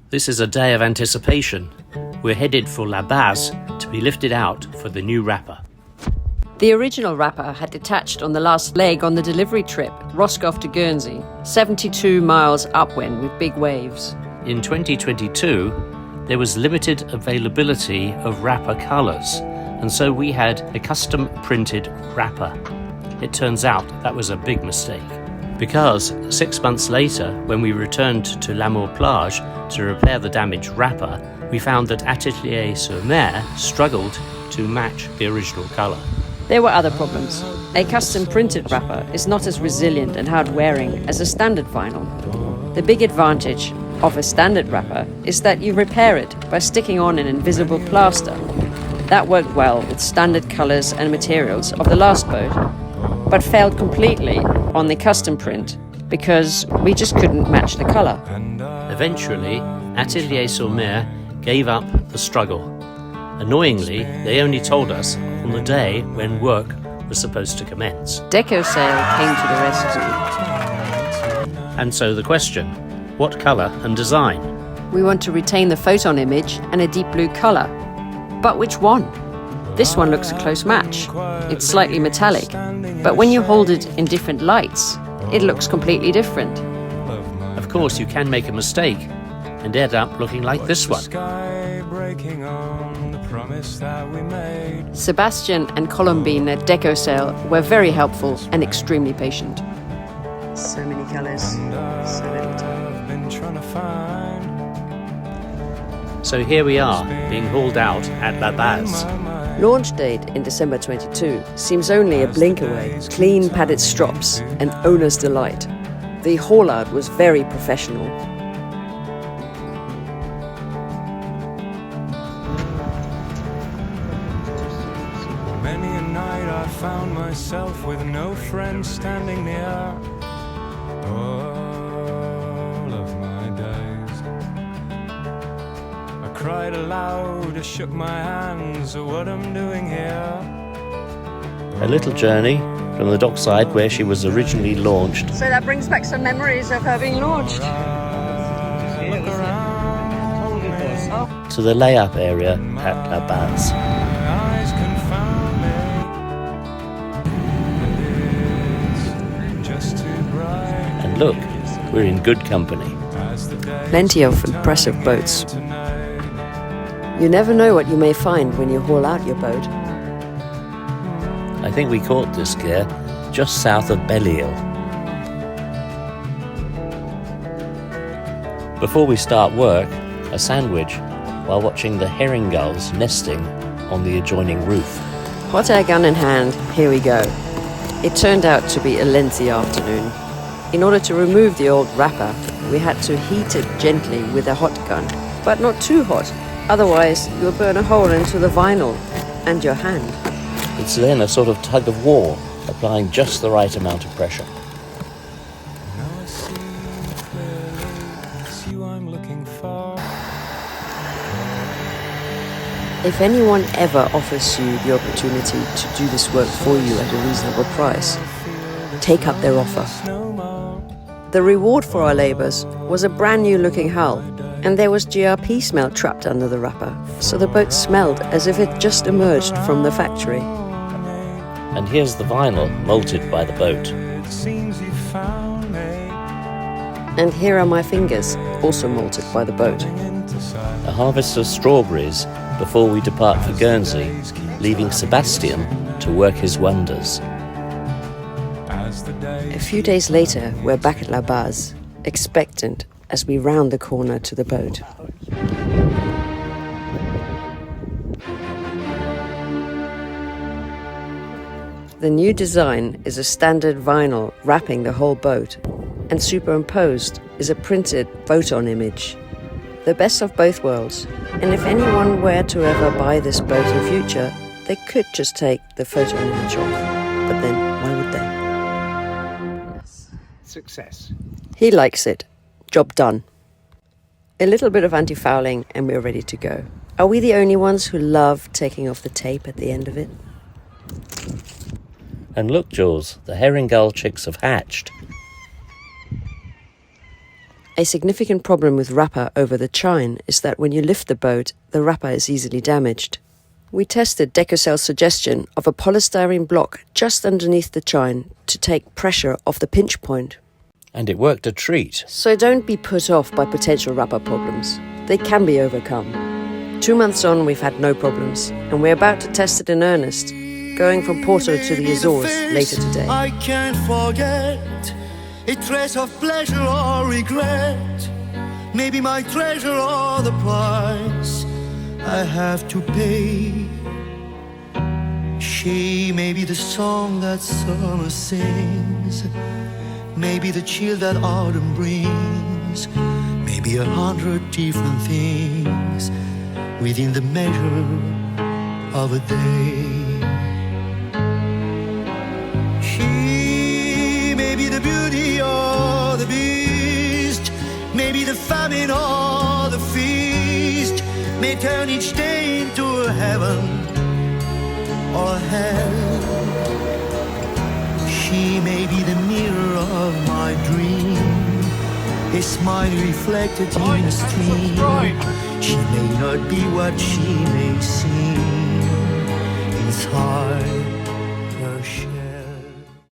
This is a day of anticipation. We're headed for La Baz to be lifted out for the new wrapper. The original wrapper had detached on the last leg on the delivery trip, Roscoff to Guernsey, 72 miles upwind with big waves. In 2022, there was limited availability of wrapper colours, and so we had a custom printed wrapper. It turns out that was a big mistake, because 6 months later, when we returned to L'Amour Plage to repair the damaged wrapper, we found that Atelier-sur-Mer struggled to match the original colour. There were other problems. A custom printed wrapper is not as resilient and hard-wearing as a standard vinyl. The big advantage of a standard wrapper is that you repair it by sticking on an invisible plaster. That worked well with standard colours and materials of the last boat, but failed completely on the custom print because we just couldn't match the colour. Eventually, Atelier-sur-Mer gave up the struggle. Annoyingly, they only told us on the day when work was supposed to commence. Decosail came to the rescue. And so the question, what colour and design? We want to retain the photon image and a deep blue colour. But which one? This one looks a close match. It's slightly metallic, but when you hold it in different lights, it looks completely different. Of course, you can make a mistake and end up looking like this one. Sebastian and Colombine at Decosail were very helpful and extremely patient. So many colours, so little time. So here we are, being hauled out at La Baz. Launch date in December 22 seems only a blink away. Clean padded strops and owner's delight. The haul-out was very professional. Many a night I found myself with no friends standing near. All of my days I cried aloud, I shook my hands at what I'm doing here. A little journey from the dockside where she was originally launched So that brings back some memories of her being launched. Look around me. to the layup area at La Baz. My eyes confound me. It's just too bright. And look, we're in good company. As the day Plenty of impressive boats. You never know what you may find when you haul out your boat. I think we caught this gear just south of Belle-Île. Before we start work, a sandwich while watching the herring gulls nesting on the adjoining roof. Hot air gun in hand, here we go. It turned out to be a lengthy afternoon. In order to remove the old wrapper, we had to heat it gently with a hot gun, but not too hot, otherwise you'll burn a hole into the vinyl and your hand. It's then a sort of tug of war, applying just the right amount of pressure. now I see clearly it's you I'm looking for. If anyone ever offers you the opportunity to do this work for you at a reasonable price, take up their offer. No more. The reward for our labours was a brand new looking hull, and there was GRP smell trapped under the wrapper, so the boat smelled as if it just emerged from the factory. And here's the vinyl molted by the boat. It seems you found me. And here are my fingers, also malted by the boat. Into sight. A harvest of strawberries before we depart for Guernsey, leaving Sebastian to work his wonders. As the day A few days later, we're back at La Baz, expectant as we round the corner to the boat. The new design is a standard vinyl wrapping the whole boat, and superimposed is a printed photon image. The best of both worlds, and if anyone were to ever buy this boat in future, they could just take the photon image off. But then, why would they? Success. He likes it. Job done. A little bit of anti-fouling and we're ready to go. Are we the only ones who love taking off the tape at the end of it? And look, Jules, the herring gull chicks have hatched. A significant problem with wrapper over the chine is that when you lift the boat, the wrapper is easily damaged. We tested Decocell's suggestion of a polystyrene block just underneath the chine to take pressure off the pinch point. And it worked a treat. So don't be put off by potential wrapper problems. They can be overcome. 2 months on, we've had no problems, and we're about to test it in earnest, going from Porto to the Azores later today. I can't forget a trace of pleasure or regret. Maybe my treasure or the price I have to pay. She may be the song that summer sings, maybe the chill that autumn brings, maybe 100 different things within the measure of a day. She may be the beauty or the beast, maybe the famine or the feast, may turn each day into a heaven or a hell. She may be the mirror of my dream, a smile reflected in a stream. She may not be what she may seem inside her shell.